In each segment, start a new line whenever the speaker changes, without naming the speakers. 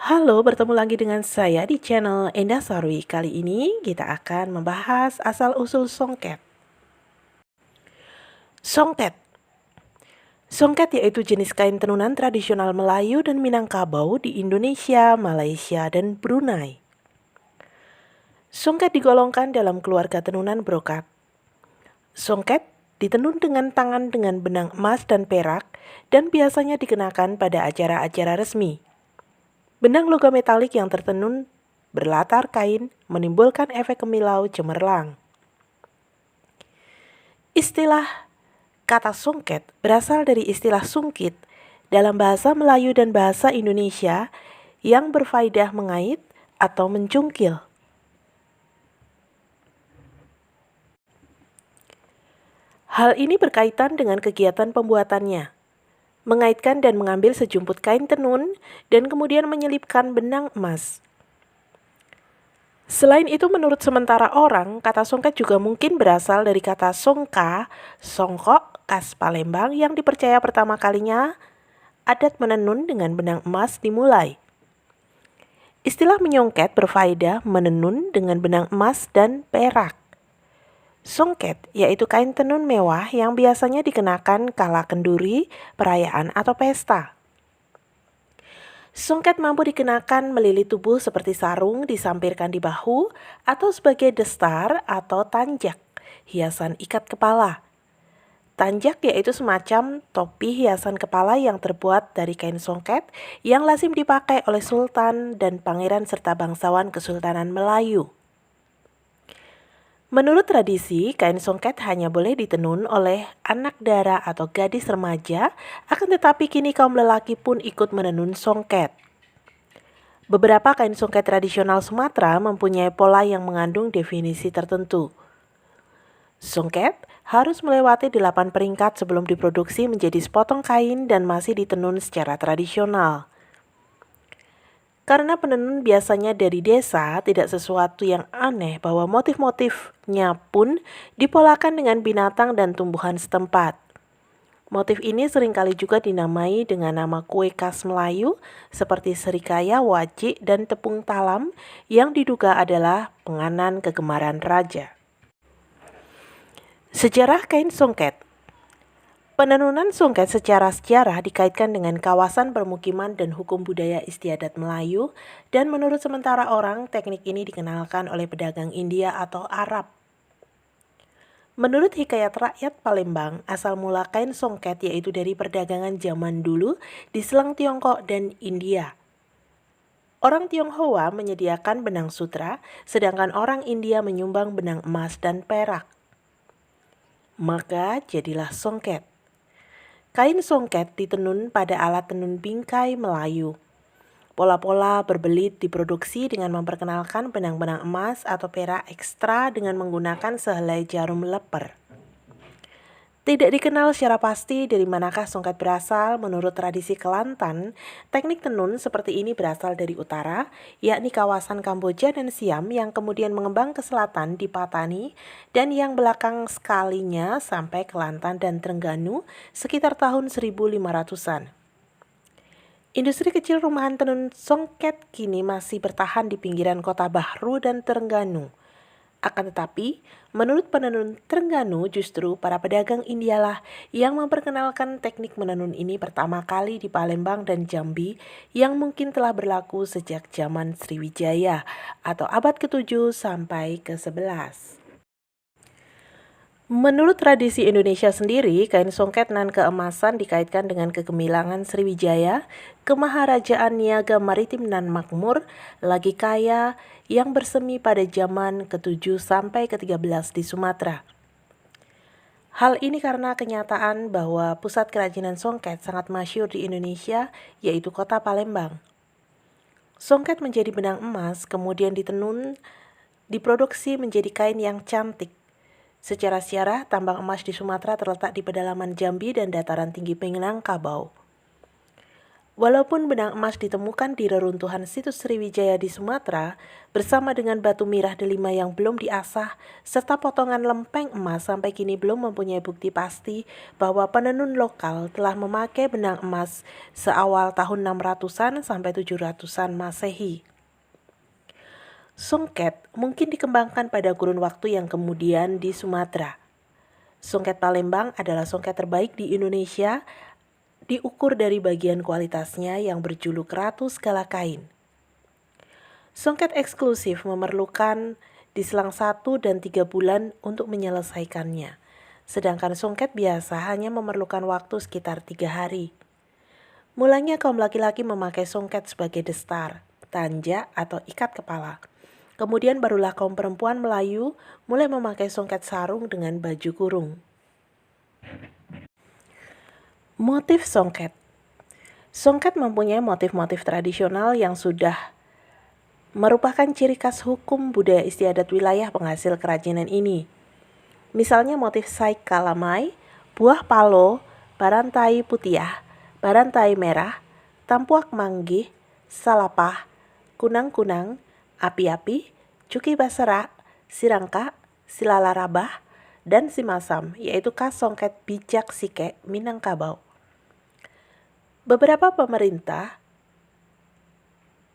Halo, bertemu lagi dengan saya di channel Endah Sarwi. Kali ini kita akan membahas asal-usul songket. Songket. Songket yaitu jenis kain tenunan tradisional Melayu dan Minangkabau di Indonesia, Malaysia, dan Brunei. Songket digolongkan dalam keluarga tenunan brokat. Songket ditenun dengan tangan dengan benang emas dan perak dan biasanya dikenakan pada acara-acara resmi. Benang logam metalik yang tertenun berlatar kain menimbulkan efek kemilau cemerlang. Istilah kata songket berasal dari istilah sungkit dalam bahasa Melayu dan bahasa Indonesia yang berfaedah mengait atau mencungkil. Hal ini berkaitan dengan kegiatan pembuatannya, mengaitkan dan mengambil sejumput kain tenun dan kemudian menyelipkan benang emas. Selain itu, menurut sementara orang, kata songket juga mungkin berasal dari kata songka, songkok, khas Palembang yang dipercaya pertama kalinya adat menenun dengan benang emas dimulai. Istilah menyongket berfaedah menenun dengan benang emas dan perak. Songket yaitu kain tenun mewah yang biasanya dikenakan kala kenduri, perayaan, atau pesta. Songket mampu dikenakan melili tubuh seperti sarung disampirkan di bahu atau sebagai destar atau tanjak, hiasan ikat kepala. Tanjak yaitu semacam topi hiasan kepala yang terbuat dari kain songket yang lazim dipakai oleh sultan dan pangeran serta bangsawan Kesultanan Melayu. Menurut tradisi, kain songket hanya boleh ditenun oleh anak dara atau gadis remaja, akan tetapi kini kaum lelaki pun ikut menenun songket. Beberapa kain songket tradisional Sumatera mempunyai pola yang mengandung definisi tertentu. Songket harus melewati 8 peringkat sebelum diproduksi menjadi sepotong kain dan masih ditenun secara tradisional. Karena penenun biasanya dari desa, tidak sesuatu yang aneh bahwa motif-motifnya pun dipolakan dengan binatang dan tumbuhan setempat. Motif ini seringkali juga dinamai dengan nama kue khas Melayu seperti serikaya, wajik, dan tepung talam yang diduga adalah penganan kegemaran raja. Sejarah kain songket. Penenunan songket secara sejarah dikaitkan dengan kawasan permukiman dan hukum budaya istiadat Melayu, dan menurut sementara orang, teknik ini dikenalkan oleh pedagang India atau Arab. Menurut hikayat rakyat Palembang, asal mula kain songket yaitu dari perdagangan zaman dulu di Selang Tiongkok dan India. Orang Tionghoa menyediakan benang sutra, sedangkan orang India menyumbang benang emas dan perak. Maka jadilah songket. Kain songket ditenun pada alat tenun bingkai Melayu. Pola-pola berbelit diproduksi dengan memperkenalkan benang-benang emas atau perak ekstra dengan menggunakan sehelai jarum leper. Tidak dikenal secara pasti dari manakah songket berasal. Menurut tradisi Kelantan, teknik tenun seperti ini berasal dari utara, yakni kawasan Kamboja dan Siam yang kemudian mengembang ke selatan di Patani dan yang belakang sekalinya sampai Kelantan dan Trengganu sekitar tahun 1500-an. Industri kecil rumahan tenun songket kini masih bertahan di pinggiran kota Bahru dan Trengganu. Akan tetapi, menurut penenun Trengganu, justru para pedagang Indialah yang memperkenalkan teknik menenun ini pertama kali di Palembang dan Jambi yang mungkin telah berlaku sejak zaman Sriwijaya atau abad ke-7 sampai ke-11. Menurut tradisi Indonesia sendiri, kain songket nan keemasan dikaitkan dengan kegemilangan Sriwijaya, kemaharajaan niaga maritim nan makmur, lagi kaya, yang bersemi pada zaman ke-7 sampai ke-13 di Sumatera. Hal ini karena kenyataan bahwa pusat kerajinan songket sangat masyhur di Indonesia, yaitu kota Palembang. Songket menjadi benang emas, kemudian ditenun, diproduksi menjadi kain yang cantik. Secara sejarah, tambang emas di Sumatera terletak di pedalaman Jambi dan dataran tinggi Minangkabau. Walaupun benang emas ditemukan di reruntuhan situs Sriwijaya di Sumatera, bersama dengan batu mirah delima yang belum diasah, serta potongan lempeng emas sampai kini belum mempunyai bukti pasti bahwa penenun lokal telah memakai benang emas seawal tahun 600-an sampai 700-an Masehi. Songket mungkin dikembangkan pada kurun waktu yang kemudian di Sumatera. Songket Palembang adalah songket terbaik di Indonesia, diukur dari bagian kualitasnya yang berjuluk Ratu Segala Kain. Songket eksklusif memerlukan diselang 1 dan 3 bulan untuk menyelesaikannya, sedangkan songket biasa hanya memerlukan waktu sekitar 3 hari. Mulanya kaum laki-laki memakai songket sebagai destar, tanja, atau ikat kepala. Kemudian barulah kaum perempuan Melayu mulai memakai songket sarung dengan baju kurung. Motif songket. Songket mempunyai motif-motif tradisional yang sudah merupakan ciri khas hukum budaya istiadat wilayah penghasil kerajinan ini. Misalnya motif saik kalamai, buah palo, barantai putiah, barantai merah, tampuak manggih, salapah, kunang-kunang, api-api, cuki basera, sirangka, silalarabah, dan simasam, yaitu khas songket bijak sike Minangkabau. Beberapa pemerintah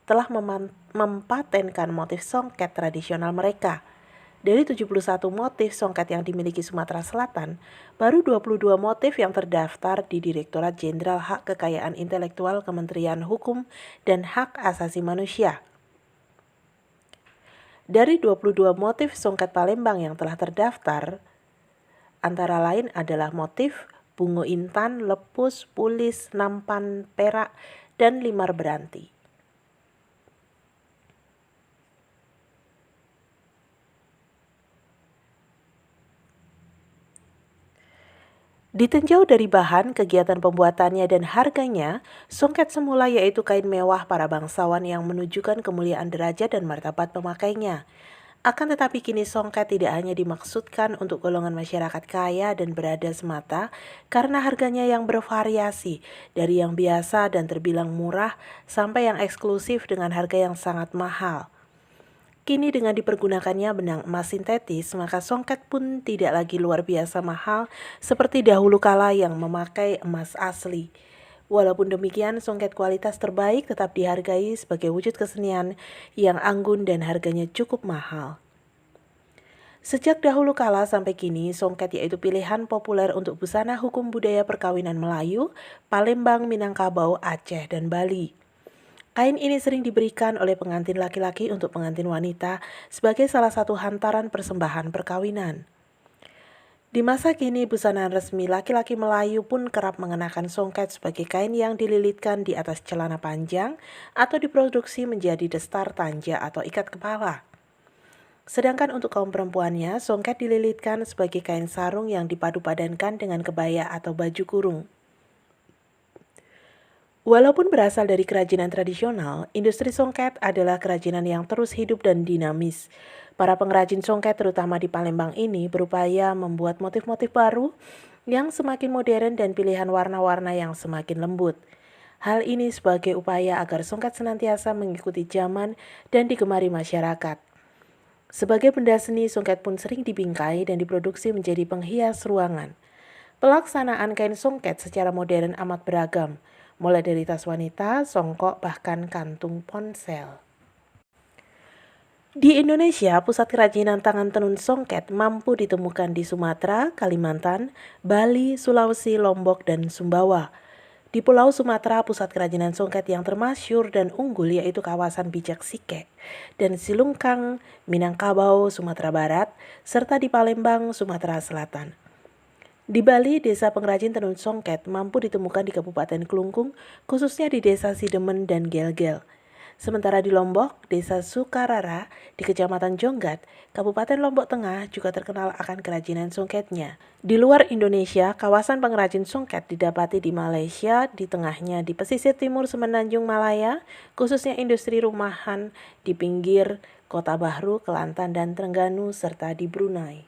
telah mempatenkan motif songket tradisional mereka. Dari 71 motif songket yang dimiliki Sumatera Selatan, baru 22 motif yang terdaftar di Direktorat Jenderal Hak Kekayaan Intelektual Kementerian Hukum dan Hak Asasi Manusia. Dari 22 motif songket Palembang yang telah terdaftar, antara lain adalah motif bungo intan, lepus, pulis, nampan, perak, dan limar beranti. Ditinjau dari bahan, kegiatan pembuatannya, dan harganya, songket semula yaitu kain mewah para bangsawan yang menunjukkan kemuliaan derajat dan martabat pemakainya. Akan tetapi kini songket tidak hanya dimaksudkan untuk golongan masyarakat kaya dan berada semata karena harganya yang bervariasi dari yang biasa dan terbilang murah sampai yang eksklusif dengan harga yang sangat mahal. Kini dengan dipergunakannya benang emas sintetis, maka songket pun tidak lagi luar biasa mahal seperti dahulu kala yang memakai emas asli. Walaupun demikian, songket kualitas terbaik tetap dihargai sebagai wujud kesenian yang anggun dan harganya cukup mahal. Sejak dahulu kala sampai kini, songket yaitu pilihan populer untuk busana hukum budaya perkawinan Melayu, Palembang, Minangkabau, Aceh, dan Bali. Kain ini sering diberikan oleh pengantin laki-laki untuk pengantin wanita sebagai salah satu hantaran persembahan perkawinan. Di masa kini, busana resmi laki-laki Melayu pun kerap mengenakan songket sebagai kain yang dililitkan di atas celana panjang atau diproduksi menjadi destar, tanja, atau ikat kepala. Sedangkan untuk kaum perempuannya, songket dililitkan sebagai kain sarung yang dipadu-padankan dengan kebaya atau baju kurung. Walaupun berasal dari kerajinan tradisional, industri songket adalah kerajinan yang terus hidup dan dinamis. Para pengrajin songket terutama di Palembang ini berupaya membuat motif-motif baru yang semakin modern dan pilihan warna-warna yang semakin lembut. Hal ini sebagai upaya agar songket senantiasa mengikuti zaman dan digemari masyarakat. Sebagai benda seni, songket pun sering dibingkai dan diproduksi menjadi penghias ruangan. Pelaksanaan kain songket secara modern amat beragam, mulai dari tas wanita, songkok, bahkan kantung ponsel. Di Indonesia, pusat kerajinan tangan tenun songket mampu ditemukan di Sumatera, Kalimantan, Bali, Sulawesi, Lombok, dan Sumbawa. Di Pulau Sumatera, pusat kerajinan songket yang termasyur dan unggul yaitu kawasan Bijak Sike dan Silungkang, Minangkabau, Sumatera Barat, serta di Palembang, Sumatera Selatan. Di Bali, desa pengrajin tenun songket mampu ditemukan di Kabupaten Kelungkung, khususnya di desa Sidemen dan Gel-Gel. Sementara di Lombok, desa Sukarara di Kecamatan Jonggat, Kabupaten Lombok Tengah juga terkenal akan kerajinan songketnya. Di luar Indonesia, kawasan pengrajin songket didapati di Malaysia, di tengahnya di pesisir timur Semenanjung Malaya, khususnya industri rumahan di pinggir Kota Bahru, Kelantan, dan Terengganu, serta di Brunei.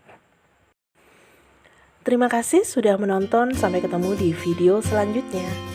Terima kasih sudah menonton, sampai ketemu di video selanjutnya.